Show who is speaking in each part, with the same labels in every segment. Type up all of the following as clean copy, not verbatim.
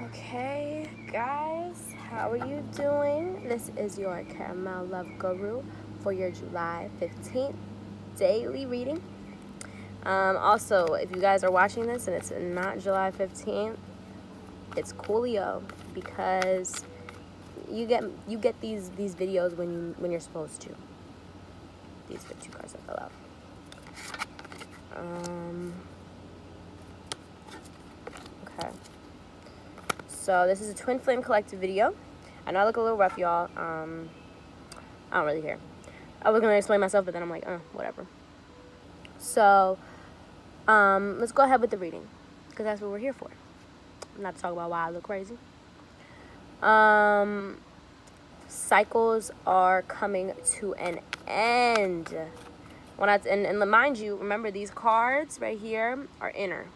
Speaker 1: Okay, guys, how are you doing? This is your Caramel Love Guru for your July 15th daily reading. Also, if you guys are watching this and it's not July 15th, it's coolio because you get these videos when you're supposed to. These are 2 cards that fell out. Okay. So this is a Twin Flame Collective video. I know I look a little rough, y'all. I don't really care. I was gonna explain myself, but then I'm like, whatever. So, let's go ahead with the reading, because that's what we're here for. Not to talk about why I look crazy. Cycles are coming to an end. And mind you, remember these cards right here are inner,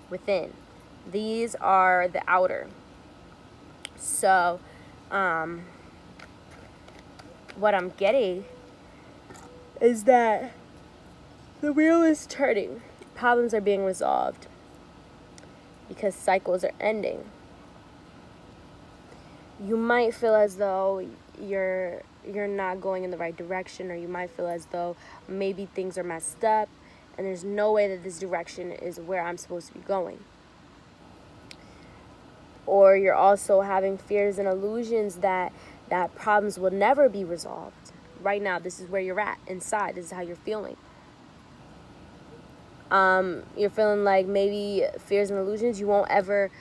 Speaker 1: within. These are the outer. So, what I'm getting is that the wheel is turning. Problems are being resolved because cycles are ending. You might feel as though you're not going in the right direction, or you might feel as though maybe things are messed up and there's no way that this direction is where I'm supposed to be going. Or you're also having fears and illusions that problems will never be resolved. Right now, this is where you're at inside. This is how you're feeling. You're feeling like maybe fears and illusions, you won't ever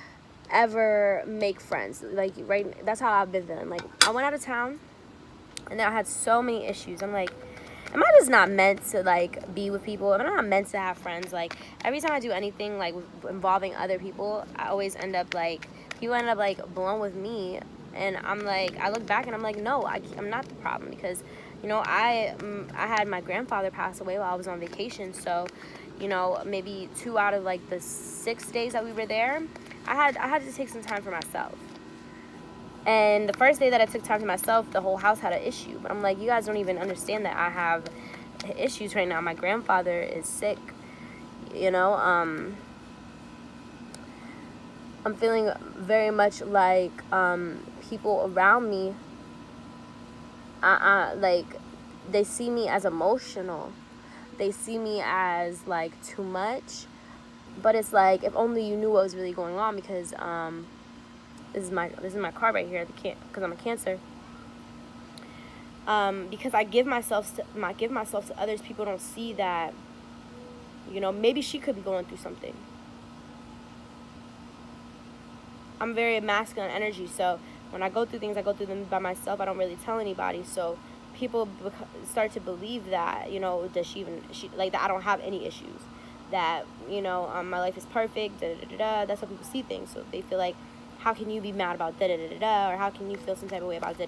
Speaker 1: make friends. Like, right, that's how I've been feeling. Like, I went out of town and I had so many issues. I'm like, am I just not meant to, like, be with people? Am I not meant to have friends? Like, every time I do anything, like, involving other people, I always end up, like, people end up, like, blown with me. And I'm like, I look back and I'm like, no, I'm not the problem. Because, you know, I had my grandfather pass away while I was on vacation. So, you know, maybe 2 out of, like, the 6 days that we were there, I had to take some time for myself. And the first day that I took time to myself, the whole house had an issue. But I'm like, you guys don't even understand that I have issues right now. My grandfather is sick, you know. I'm feeling very much like people around me, like, they see me as emotional. They see me as, like, too much. But it's like, if only you knew what was really going on, because this is my card right here, because I'm a Cancer. Because I give myself to others, people don't see that, you know, maybe she could be going through something. I'm very masculine energy, so when I go through things, I go through them by myself. I don't really tell anybody, so people start to believe that, you know, that she like, that I don't have any issues, that, you know, my life is perfect, That's how people see things. So they feel like, how can you be mad about or how can you feel some type of way about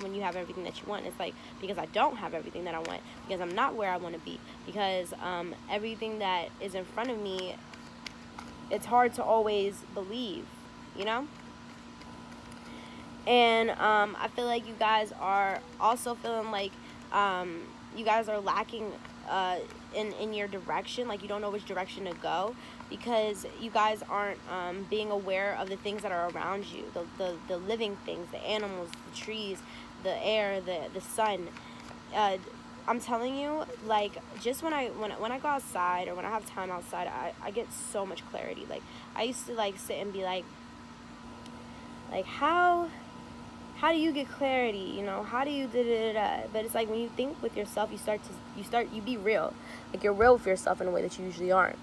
Speaker 1: when you have everything that you want? It's like, because I don't have everything that I want, because I'm not where I want to be, because everything that is in front of me, it's hard to always believe, you know. And I feel like you guys are also feeling like you guys are lacking in your direction. Like, you don't know which direction to go, because you guys aren't being aware of the things that are around you, the living things, the animals, the trees, the air, the sun. I'm telling you, like, just when I go outside, or when I have time outside, I get so much clarity. Like, I used to, like, sit and be like how do you get clarity, you know? How do you But it's like, when you think with yourself, you be real. Like, you're real with yourself in a way that you usually aren't.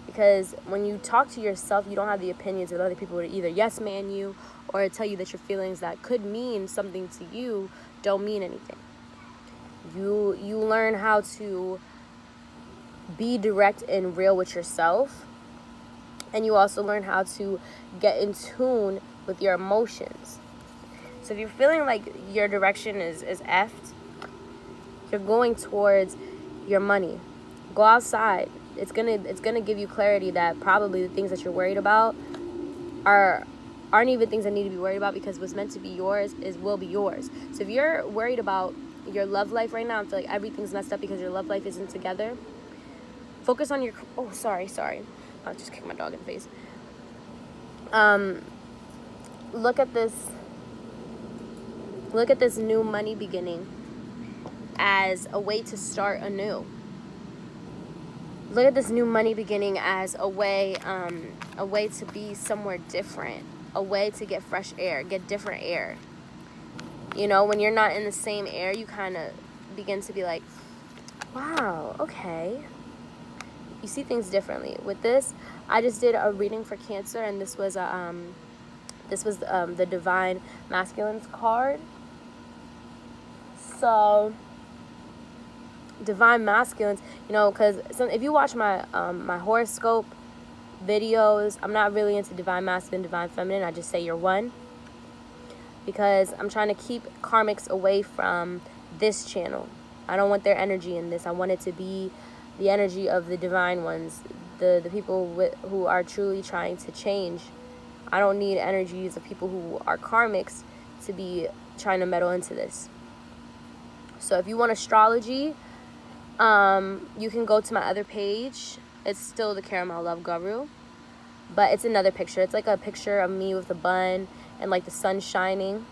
Speaker 1: Because when you talk to yourself, you don't have the opinions of other people to either yes man you, or tell you that your feelings that could mean something to you don't mean anything. You learn how to be direct and real with yourself. And you also learn how to get in tune with your emotions. So if you're feeling like your direction is effed, you're going towards your money. Go outside. It's gonna give you clarity that probably the things that you're worried about aren't even things that need to be worried about, because what's meant to be yours will be yours. So if you're worried about your love life right now and feel like everything's messed up because your love life isn't together, focus on your... Oh, sorry. I just kicked my dog in the face. look at this new money beginning as a way to start anew. Look at this new money beginning as a way to be somewhere different, a way to get fresh air, get different air. You know, when you're not in the same air, you kind of begin to be like, wow, okay. You see things differently. With this, I just did a reading for Cancer, and this was the Divine Masculine's card. So, Divine Masculines, you know, because if you watch my my horoscope videos, I'm not really into Divine Masculine, Divine Feminine. I just say you're one, because I'm trying to keep karmics away from this channel. I don't want their energy in this. I want it to be the energy of the divine ones, the people who are truly trying to change. I don't need energies of people who are karmics to be trying to meddle into this. So if you want astrology, you can go to my other page. It's still the CaramelLoveGuru, but it's another picture. It's like a picture of me with a bun and like the sun shining.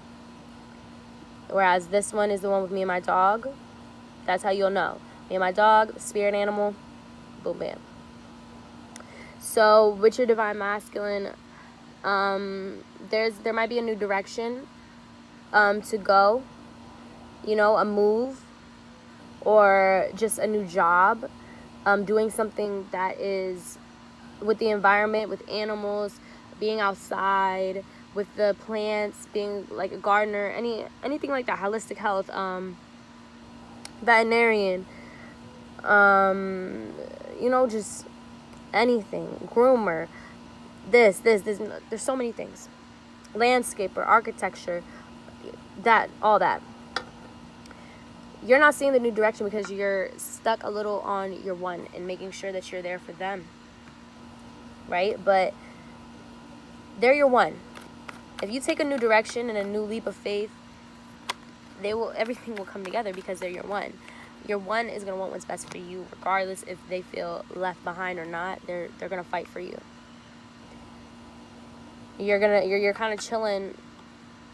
Speaker 1: Whereas this one is the one with me and my dog. That's how you'll know. Me and my dog, spirit animal, boom, bam. So with your Divine Masculine, there might be a new direction to go. You know, a move, or just a new job, doing something that is with the environment, with animals, being outside, with the plants, being like a gardener, anything like that, holistic health, veterinarian, you know, just anything, groomer, this, there's so many things, landscaper, architecture, that, all that. You're not seeing the new direction because you're stuck a little on your one and making sure that you're there for them, right? But they're your one. If you take a new direction and a new leap of faith, everything will come together because they're your one. Your one is gonna want what's best for you, regardless if they feel left behind or not. They're gonna fight for you. You're kind of chilling,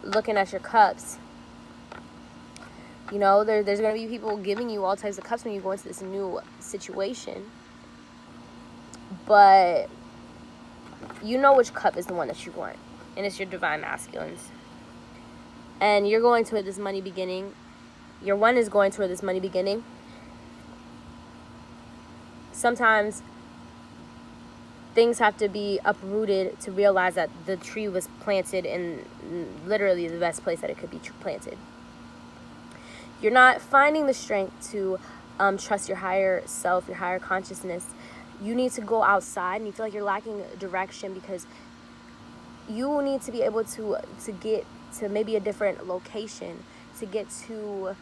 Speaker 1: looking at your cups. You know, there's going to be people giving you all types of cups when you go into this new situation. But you know which cup is the one that you want. And it's your Divine Masculines. And you're going toward this money beginning. Your one is going toward this money beginning. Sometimes things have to be uprooted to realize that the tree was planted in literally the best place that it could be planted. You're not finding the strength to trust your higher self, your higher consciousness. You need to go outside, and you feel like you're lacking direction because you need to be able to get to maybe a different location, to get to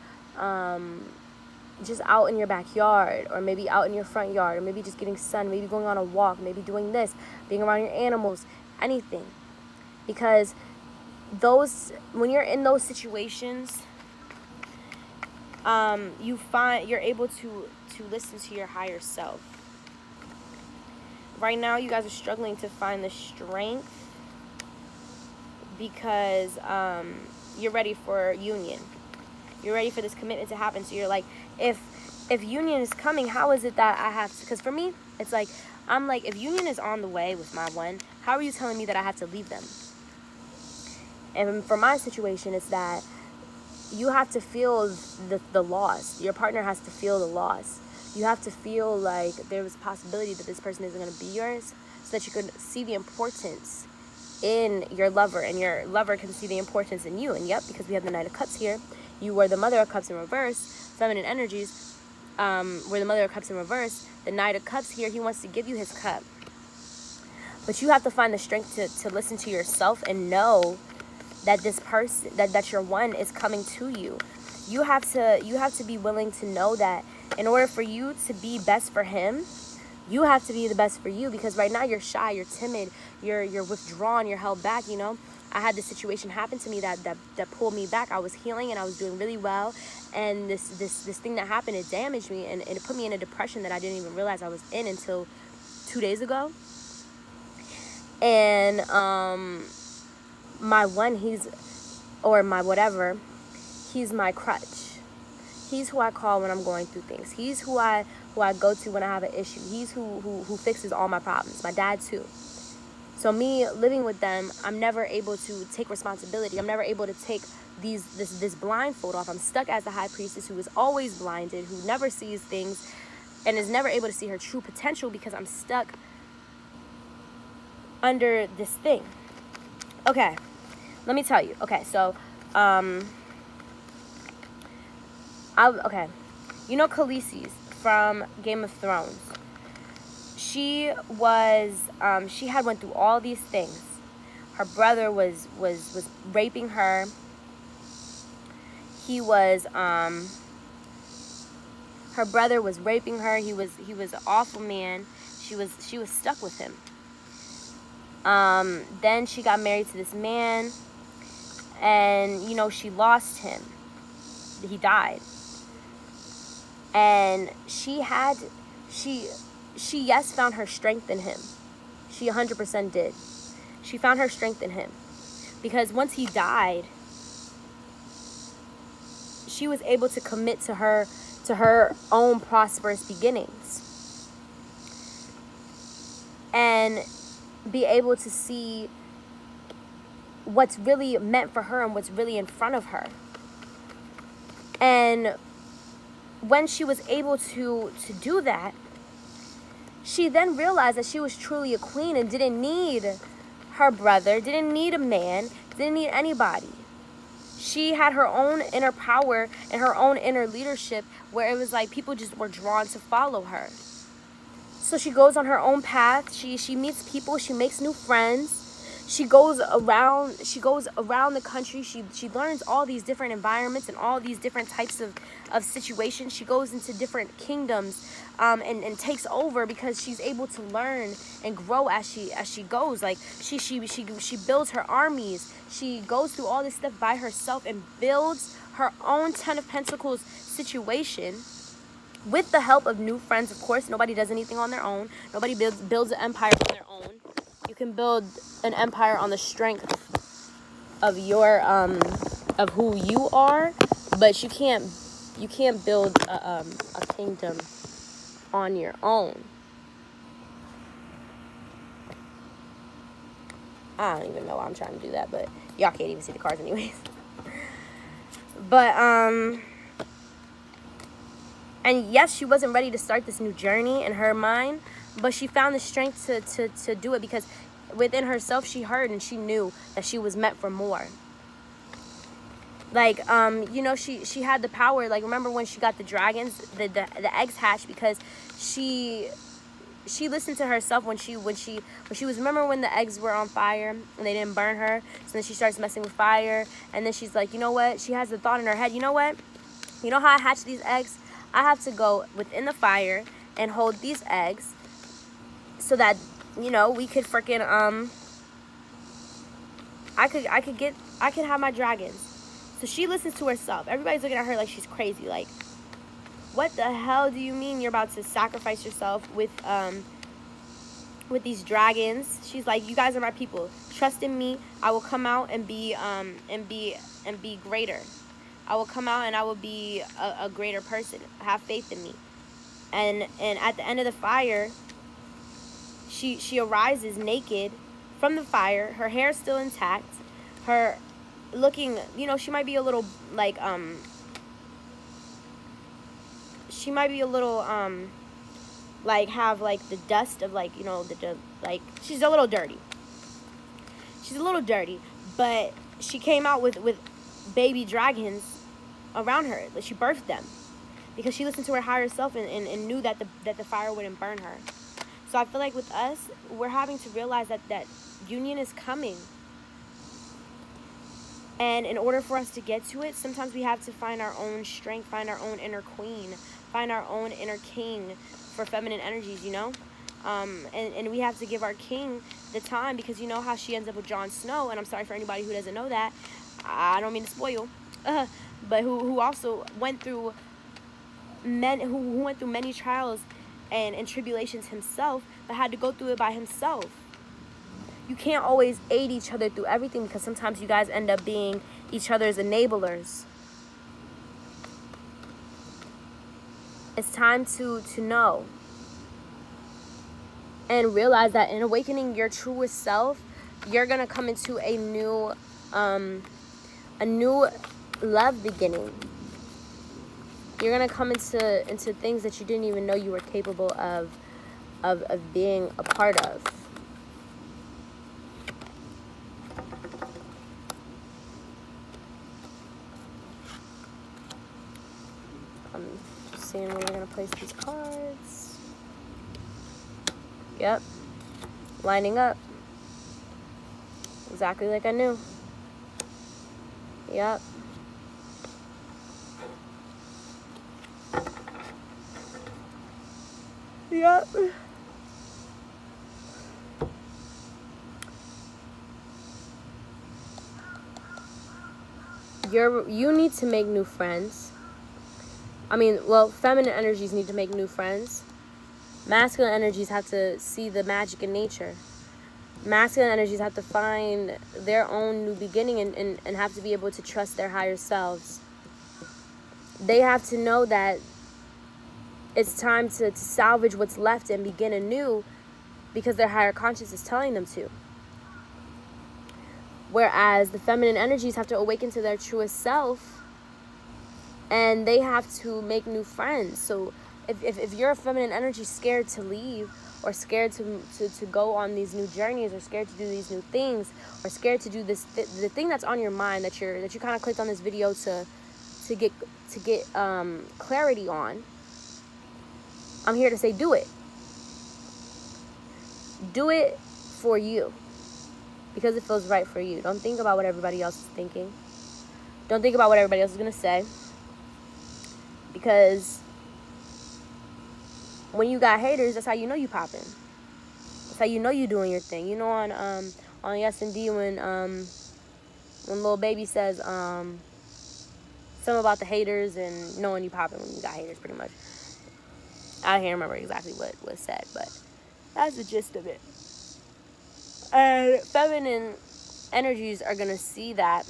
Speaker 1: just out in your backyard, or maybe out in your front yard, or maybe just getting sun, maybe going on a walk, maybe doing this, being around your animals, anything. Because when you're in those situations, you're able to listen to your higher self. Right now, you guys are struggling to find the strength because you're ready for union. You're ready for this commitment to happen. So you're like, if union is coming, how is it that I have to? Because for me, it's like, I'm like, if union is on the way with my one, how are you telling me that I have to leave them? And for my situation, it's that you have to feel the loss. Your partner has to feel the loss. You have to feel like there was a possibility that this person isn't going to be yours, so that you could see the importance in your lover, and your lover can see the importance in you. And yep, because we have the Knight of Cups here, you were the Mother of Cups in reverse. Feminine energies were the Mother of Cups in reverse. The Knight of Cups here, he wants to give you his cup. But you have to find the strength to listen to yourself and know that this person, that your one is coming to you. You have to be willing to know that in order for you to be best for him, you have to be the best for you. Because right now you're shy, you're timid, you're withdrawn, you're held back. You know, I had this situation happen to me that pulled me back. I was healing and I was doing really well, and this thing that happened, it damaged me, and it put me in a depression that I didn't even realize I was in until 2 days ago. And my one, or my whatever, he's my crutch. He's who I call when I'm going through things. He's who I go to when I have an issue. He's who fixes all my problems. My dad too. So me living with them, I'm never able to take responsibility. I'm never able to take this blindfold off. I'm stuck as the high priestess who is always blinded, who never sees things, and is never able to see her true potential because I'm stuck under this thing. Okay, let me tell you. Okay, so you know Khaleesi's from Game of Thrones. She had went through all these things. Her brother was raping her. Her brother was raping her. He was an awful man. She was stuck with him. Then she got married to this man, and she lost him. He died. And she found her strength in him. She 100% did. She found her strength in him. Because once he died, she was able to commit to her own prosperous beginnings. And be able to see what's really meant for her and what's really in front of her. And when she was able to do that, she then realized that she was truly a queen and didn't need her brother, didn't need a man, didn't need anybody. She had her own inner power and her own inner leadership where it was like people just were drawn to follow her. So she goes on her own path. She meets people. She makes new friends. She goes around the country. She learns all these different environments and all these different types of situations. She goes into different kingdoms and takes over because she's able to learn and grow as she goes. Like she builds her armies. She goes through all this stuff by herself and builds her own Ten of Pentacles situation with the help of new friends. Of course, nobody does anything on their own. Nobody builds an empire on their own. You can build an empire on the strength of your of who you are, but you can't build a kingdom on your own. I don't even know why I'm trying to do that, but y'all can't even see the cards anyways. But and yes, she wasn't ready to start this new journey in her mind, but she found the strength to do it because within herself she heard and she knew that she was meant for more. Like she had the power. Like, remember when she got the dragons, the eggs hatched because she listened to herself when she was, remember when the eggs were on fire and they didn't burn her, so then she starts messing with fire, and then she's like, you know what, she has the thought in her head, you know what, you know how I hatch these eggs? I have to go within the fire and hold these eggs so that we could freaking I could have my dragons. So she listens to herself. Everybody's looking at her like she's crazy. Like, what the hell do you mean you're about to sacrifice yourself with these dragons? She's like, you guys are my people. Trust in me. I will come out and be greater. I will come out and I will be a greater person. Have faith in me. And at the end of the fire, she arises naked from the fire. Her hair is still intact. Her looking, she might be a little like she might be a little like have like the dust of like like she's a little dirty. She's a little dirty, but she came out with baby dragons around her. Like, she birthed them because she listened to her higher self and knew that the fire wouldn't burn her. So I feel like with us, we're having to realize that union is coming. And in order for us to get to it, sometimes we have to find our own strength, find our own inner queen, find our own inner king for feminine energies, and we have to give our king the time, because you know how she ends up with Jon Snow, and I'm sorry for anybody who doesn't know that. I don't mean to spoil, but who also went through who went through many trials and tribulations himself, but had to go through it by himself. you can't always aid each other through everything, because sometimes you guys end up being each other's enablers. It's time to know and realize that in awakening your truest self, you're gonna come into a new love beginning. You're gonna come into things that you didn't even know you were capable of being a part of. I'm seeing where we're gonna place these cards. Yep, lining up exactly like I knew. Yep. Yep. You need to make new friends. I mean, well, feminine energies need to make new friends. Masculine energies have to see the magic in nature. Masculine energies have to find their own new beginning and have to be able to trust their higher selves. They have to know that it's time to salvage what's left and begin anew, because their higher conscience is telling them to. Whereas the feminine energies have to awaken to their truest self, and they have to make new friends. So if you're a feminine energy scared to leave, or scared to go on these new journeys, or scared to do these new things, or scared to do this the thing that's on your mind that you kind of clicked on this video to get clarity on, I'm here to say, do it. Do it for you, because it feels right for you. Don't think about what everybody else is thinking. Don't think about what everybody else is going to say, because when you got haters, that's how you know you popping. That's how you know you doing your thing. You know, on Yes and D, when Lil Baby says something about the haters and knowing you popping when you got haters, pretty much. I can't remember exactly what was said, but that's the gist of it. And feminine energies are going to see that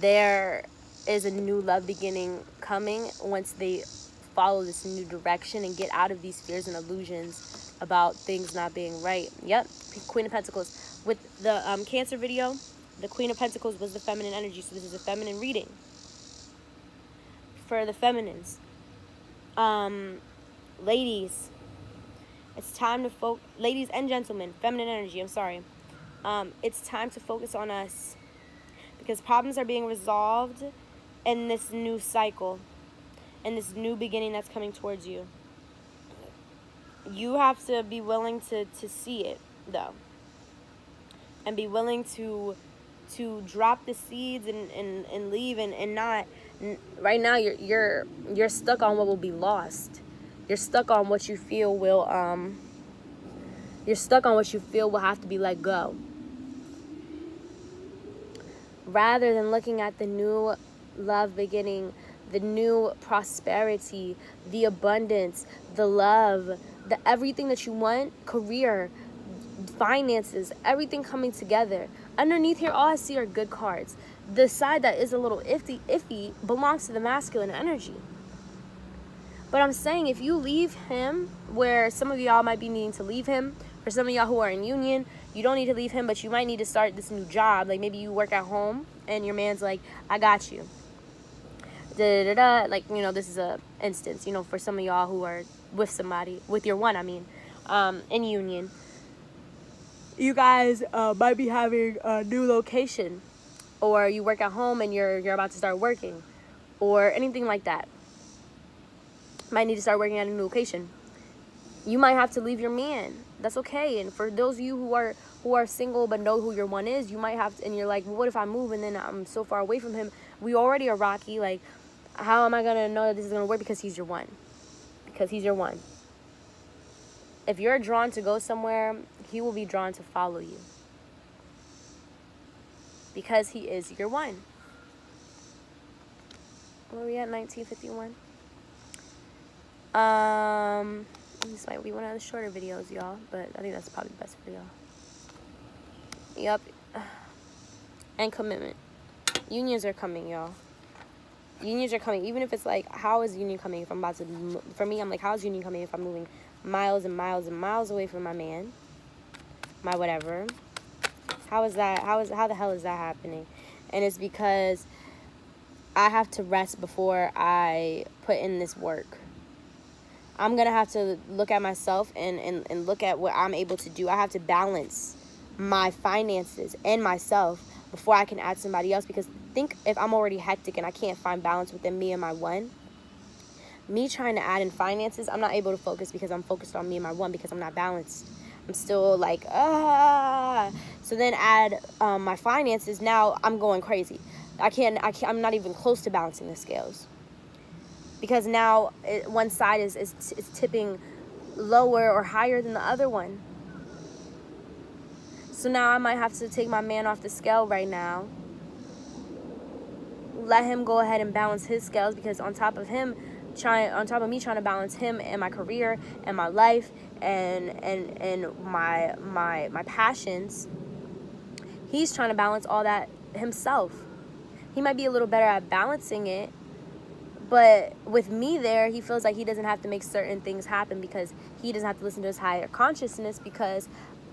Speaker 1: there is a new love beginning coming once they follow this new direction and get out of these fears and illusions about things not being right. Yep, Queen of Pentacles. With the Cancer video, the Queen of Pentacles was the feminine energy, so this is a feminine reading for the feminines. Ladies, it's time to ladies and gentlemen, feminine energy, I'm sorry. It's time to focus on us, because problems are being resolved in this new cycle, in this new beginning that's coming towards you. You have to be willing to see it, though, and be willing to drop the seeds and leave, and not right now. You're stuck on what will be lost. You're stuck on what you feel will have to be let go, rather than looking at the new love beginning, the new prosperity, the abundance, the love, the everything that you want, career, finances, everything coming together. Underneath here, all I see are good cards. The side that is a little iffy belongs to the masculine energy. But I'm saying, if you leave him, where some of y'all might be needing to leave him, for some of y'all who are in union, you don't need to leave him, but you might need to start this new job. Like, maybe you work at home and your man's like, I got you. Like, you know, this is a instance, you know, for some of y'all who are with somebody, with your one, in union. You guys might be having a new location, or you work at home and you're about to start working, or anything like that. Might need to start working at a new location. You might have to leave your man. That's okay. And for those of you who are single but know who your one is, you might have to, and you're like, well, what if I move and then I'm so far away from him? We already are rocky. Like, how am I gonna know that this is gonna work? Because he's your one. Because he's your one. If you're drawn to go somewhere, he will be drawn to follow you, because he is your one. Where are we at? 1951. This might be one of the shorter videos, y'all, but I think that's probably best for y'all. Yep. And commitment. Unions are coming, y'all. Unions are coming. Even if it's like, how is union coming if I'm about to... For me, I'm like, how is union coming if I'm moving miles and miles and miles away from my man? My whatever. How is that? How the hell is that happening? And it's because I have to rest before I put in this work. I'm going to have to look at myself and look at what I'm able to do. I have to balance my finances and myself before I can add somebody else. Because think if I'm already hectic and I can't find balance within me and my one. Me trying to add in finances, I'm not able to focus because I'm focused on me and my one because I'm not balanced. I'm still like, So then add my finances. Now I'm going crazy. I'm not even close to balancing the scales. Because now one side is tipping lower or higher than the other one. So now I might have to take my man off the scale right now. Let him go ahead and balance his scales, because on top of me trying to balance him and my career and my life and my passions, he's trying to balance all that himself. He might be a little better at balancing it, but with me there, he feels like he doesn't have to make certain things happen because he doesn't have to listen to his higher consciousness because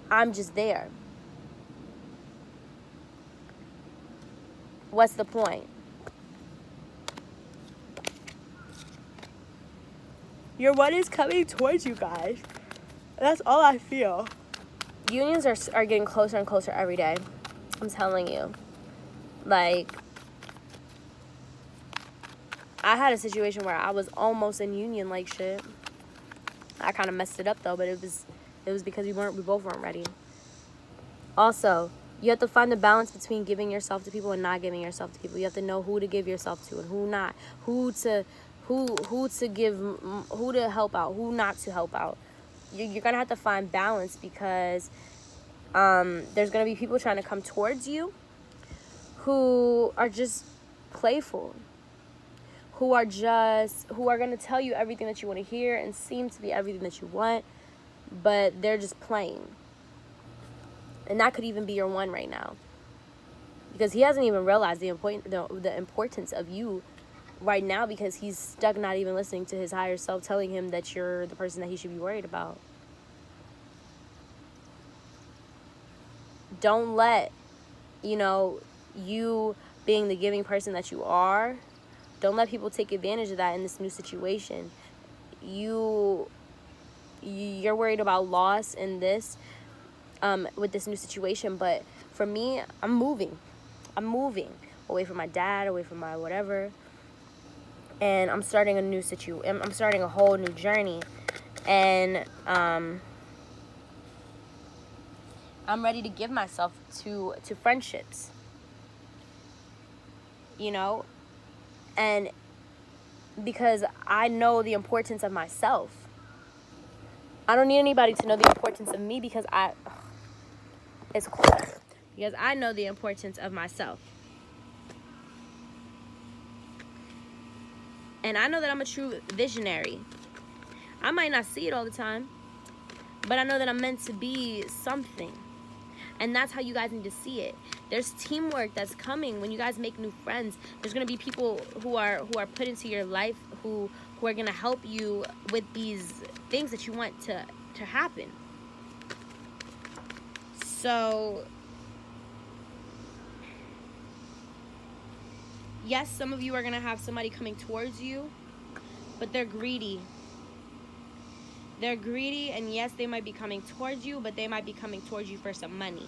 Speaker 1: I'm just there. What's the point? Your one is coming towards you guys. That's all I feel. Unions are getting closer and closer every day. I'm telling you. Like, I had a situation where I was almost in union like shit. I kind of messed it up though, but it was because we both weren't ready. Also, you have to find the balance between giving yourself to people and not giving yourself to people. You have to know who to give yourself to and who not. Who to help out, who not to help out. You're gonna have to find balance because there's gonna be people trying to come towards you who are just playful, who are gonna tell you everything that you want to hear and seem to be everything that you want, but they're just playing. And that could even be your one right now, because he hasn't even realized the importance of you right now, because he's stuck not even listening to his higher self telling him that you're the person that he should be worried about. Don't let, you being the giving person that you are, don't let people take advantage of that in this new situation. You're worried about loss in this, with this new situation, but for me, I'm moving away from my dad, away from my whatever. And I'm starting I'm starting a whole new journey. And I'm ready to give myself to friendships. And because I know the importance of myself. I don't need anybody to know the importance of me because because I know the importance of myself. And I know that I'm a true visionary. I might not see it all the time, but I know that I'm meant to be something. And that's how you guys need to see it. There's teamwork that's coming when you guys make new friends. There's going to be people who are put into your life who are going to help you with these things that you want to happen. So, yes, some of you are going to have somebody coming towards you, but they're greedy. They're greedy, and yes, they might be coming towards you, but they might be coming towards you for some money,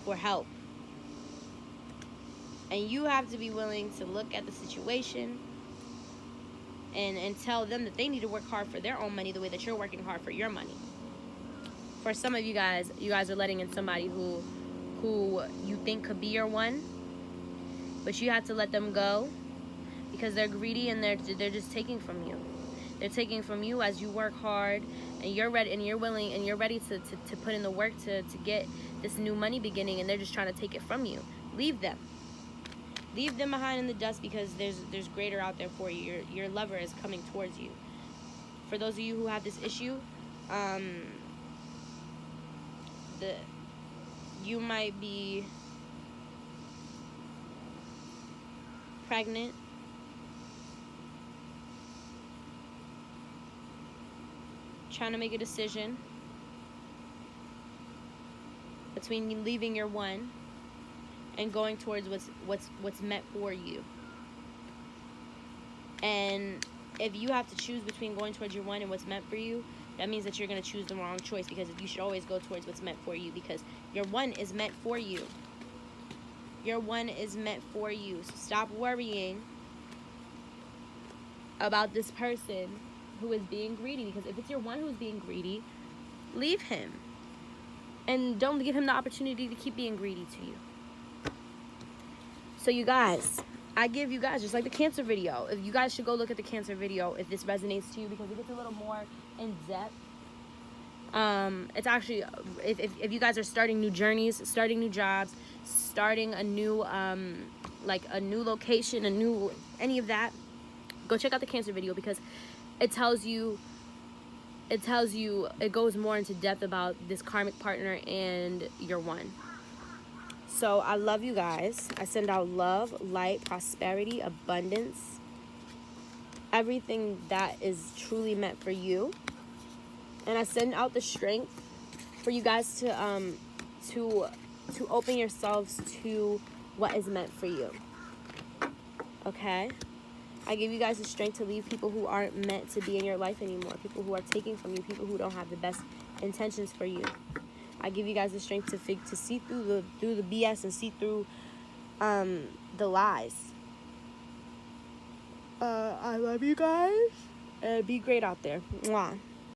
Speaker 1: for help. And you have to be willing to look at the situation and tell them that they need to work hard for their own money the way that you're working hard for your money. For some of you guys are letting in somebody who you think could be your one, but you have to let them go because they're greedy and they're just taking from you. They're taking from you as you work hard and you're ready and you're willing and you're ready to put in the work to get this new money beginning, and they're just trying to take it from you. Leave them. Leave them behind in the dust because there's greater out there for you. Your lover is coming towards you. For those of you who have this issue, you might be pregnant, trying to make a decision between leaving your one and going towards what's meant for you. And if you have to choose between going towards your one and what's meant for you, that means that you're going to choose the wrong choice, because you should always go towards what's meant for you, because your one is meant for you. Your one is meant for you. So stop worrying about this person who is being greedy, because if it's your one who's being greedy, leave him. And don't give him the opportunity to keep being greedy to you. So you guys, I give you guys, just like the Cancer video, if you guys should go look at the Cancer video if this resonates to you, because it gets a little more in depth. It's actually, if you guys are starting new journeys, starting new jobs, starting a new like a new location, any of that, go check out the Cancer video, because it goes more into depth about this karmic partner and your one. So I love you guys. I send out love, light, prosperity, abundance, everything that is truly meant for you. And I send out the strength for you guys to open yourselves to what is meant for you. Okay? I give you guys the strength to leave people who aren't meant to be in your life anymore, people who are taking from you, people who don't have the best intentions for you. I give you guys the strength to see through the BS and see through the lies. I love you guys. Be great out there. Mwah.